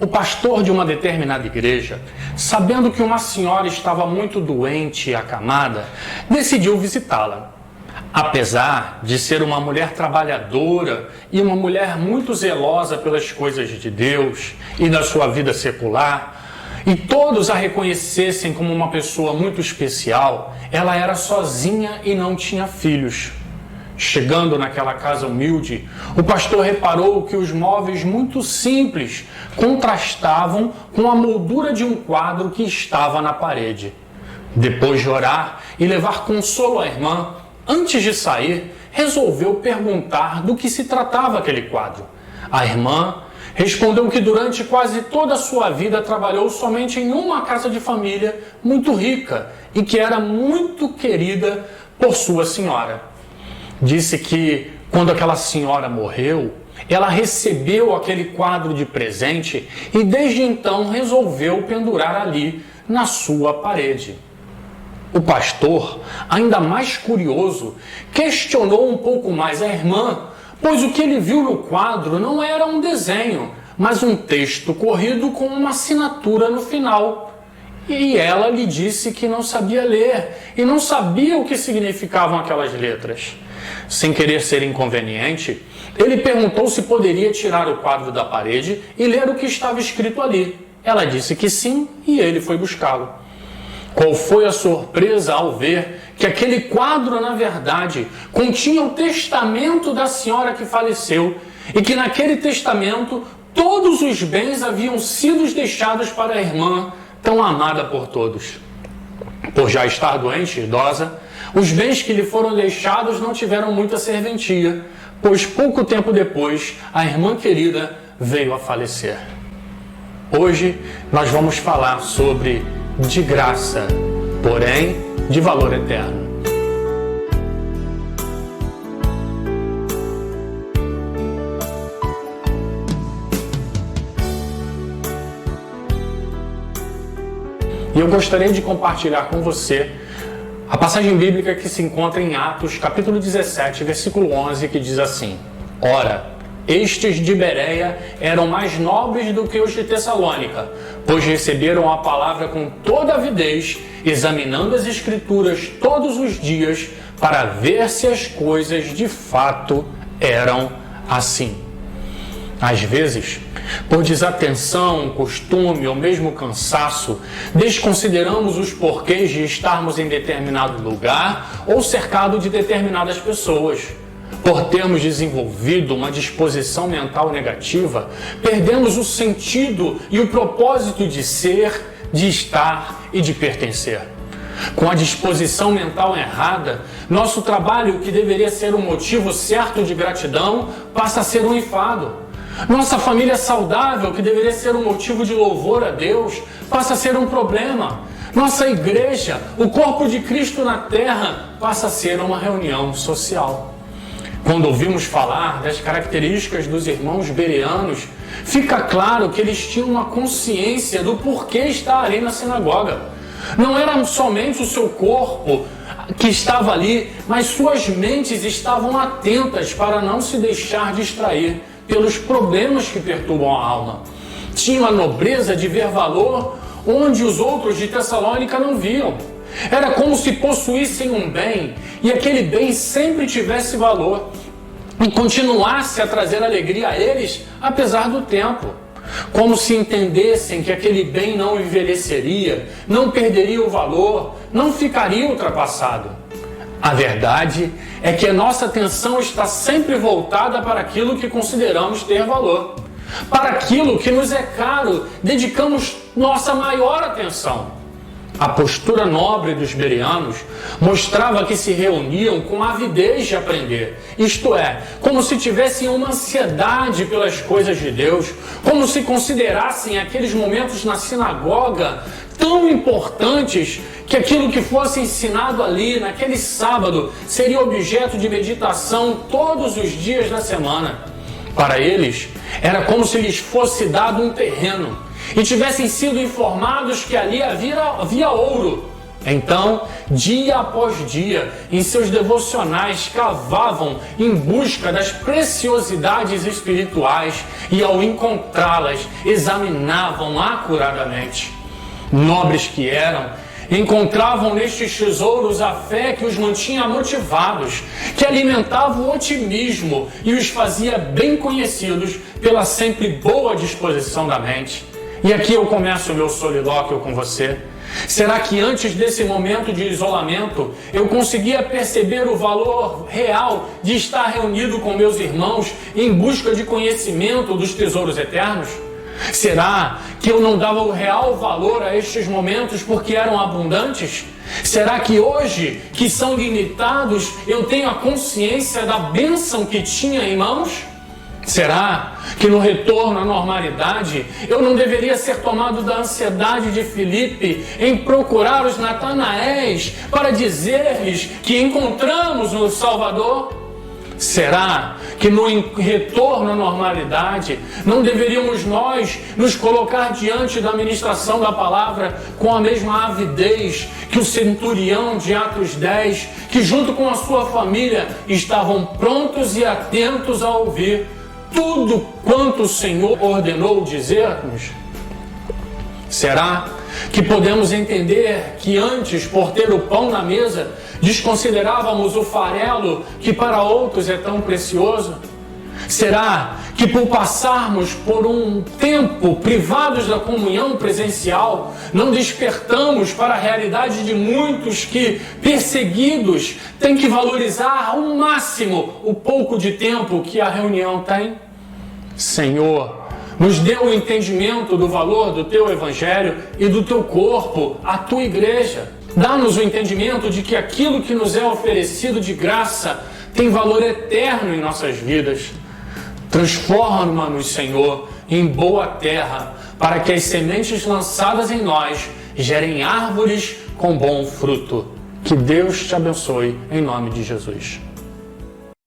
O pastor de uma determinada igreja, sabendo que uma senhora estava muito doente e acamada, decidiu visitá-la. Apesar de ser uma mulher trabalhadora e uma mulher muito zelosa pelas coisas de Deus e da sua vida secular, e todos a reconhecessem como uma pessoa muito especial, ela era sozinha e não tinha filhos. Chegando naquela casa humilde, o pastor reparou que os móveis muito simples contrastavam com a moldura de um quadro que estava na parede. Depois de orar e levar consolo à irmã, antes de sair, resolveu perguntar do que se tratava aquele quadro. A irmã respondeu que durante quase toda a sua vida trabalhou somente em uma casa de família muito rica e que era muito querida por sua senhora. Disse que quando aquela senhora morreu, ela recebeu aquele quadro de presente e desde então resolveu pendurar ali na sua parede. O pastor, ainda mais curioso, questionou um pouco mais a irmã, pois o que ele viu no quadro não era um desenho, mas um texto corrido com uma assinatura no final. E ela lhe disse que não sabia ler e não sabia o que significavam aquelas letras. Sem querer ser inconveniente, ele perguntou se poderia tirar o quadro da parede e ler o que estava escrito ali. Ela disse que sim e ele foi buscá-lo. Qual foi a surpresa ao ver que aquele quadro, na verdade, continha o testamento da senhora que faleceu e que naquele testamento todos os bens haviam sido deixados para a irmã tão amada por todos. Por já estar doente e idosa, os bens que lhe foram deixados não tiveram muita serventia, pois pouco tempo depois a irmã querida veio a falecer. Hoje nós vamos falar sobre de graça, porém de valor eterno. E eu gostaria de compartilhar com você a passagem bíblica que se encontra em Atos, capítulo 17, versículo 11, que diz assim: Ora, estes de Bereia eram mais nobres do que os de Tessalônica, pois receberam a palavra com toda avidez, examinando as Escrituras todos os dias, para ver se as coisas de fato eram assim. Às vezes, por desatenção, costume ou mesmo cansaço, desconsideramos os porquês de estarmos em determinado lugar ou cercado de determinadas pessoas. Por termos desenvolvido uma disposição mental negativa, perdemos o sentido e o propósito de ser, de estar e de pertencer. Com a disposição mental errada, nosso trabalho, que deveria ser um motivo certo de gratidão, passa a ser um enfado. Nossa família saudável, que deveria ser um motivo de louvor a Deus, passa a ser um problema. Nossa igreja, o corpo de Cristo na terra, passa a ser uma reunião social. Quando ouvimos falar das características dos irmãos bereanos, fica claro que eles tinham uma consciência do porquê estar ali na sinagoga. Não era somente o seu corpo que estava ali, mas suas mentes estavam atentas para não se deixar distrair pelos problemas que perturbam a alma. Tinham a nobreza de ver valor onde os outros de Tessalônica não viam. Era como se possuíssem um bem e aquele bem sempre tivesse valor e continuasse a trazer alegria a eles apesar do tempo. Como se entendessem que aquele bem não envelheceria, não perderia o valor, não ficaria ultrapassado. A verdade é que a nossa atenção está sempre voltada para aquilo que consideramos ter valor. Para aquilo que nos é caro, dedicamos nossa maior atenção. A postura nobre dos bereanos mostrava que se reuniam com avidez de aprender, isto é, como se tivessem uma ansiedade pelas coisas de Deus, como se considerassem aqueles momentos na sinagoga tão importantes que aquilo que fosse ensinado ali naquele sábado seria objeto de meditação todos os dias da semana. Para eles, era como se lhes fosse dado um terreno e tivessem sido informados que ali havia ouro. Então, dia após dia, em seus devocionais, cavavam em busca das preciosidades espirituais e, ao encontrá-las, examinavam acuradamente. Nobres que eram, encontravam nestes tesouros a fé que os mantinha motivados, que alimentava o otimismo e os fazia bem conhecidos pela sempre boa disposição da mente. E aqui eu começo o meu solilóquio com você. Será que antes desse momento de isolamento eu conseguia perceber o valor real de estar reunido com meus irmãos em busca de conhecimento dos tesouros eternos? Será que eu não dava o real valor a estes momentos porque eram abundantes? Será que hoje, que são limitados, eu tenho a consciência da bênção que tinha em mãos? Será que no retorno à normalidade eu não deveria ser tomado da ansiedade de Filipe em procurar os Natanaéis para dizer-lhes que encontramos o Salvador? Será que no retorno à normalidade não deveríamos nós nos colocar diante da ministração da palavra com a mesma avidez que o centurião de Atos 10, que junto com a sua família estavam prontos e atentos a ouvir tudo quanto o Senhor ordenou dizer-nos? Será que podemos entender que antes, por ter o pão na mesa, desconsiderávamos o farelo que para outros é tão precioso? Será que por passarmos por um tempo privados da comunhão presencial, não despertamos para a realidade de muitos que, perseguidos, têm que valorizar ao máximo o pouco de tempo que a reunião tem? Senhor, nos dê o entendimento do valor do Teu Evangelho e do Teu corpo, a Tua Igreja. Dá-nos o entendimento de que aquilo que nos é oferecido de graça tem valor eterno em nossas vidas. Transforma-nos, Senhor, em boa terra, para que as sementes lançadas em nós gerem árvores com bom fruto. Que Deus te abençoe, em nome de Jesus.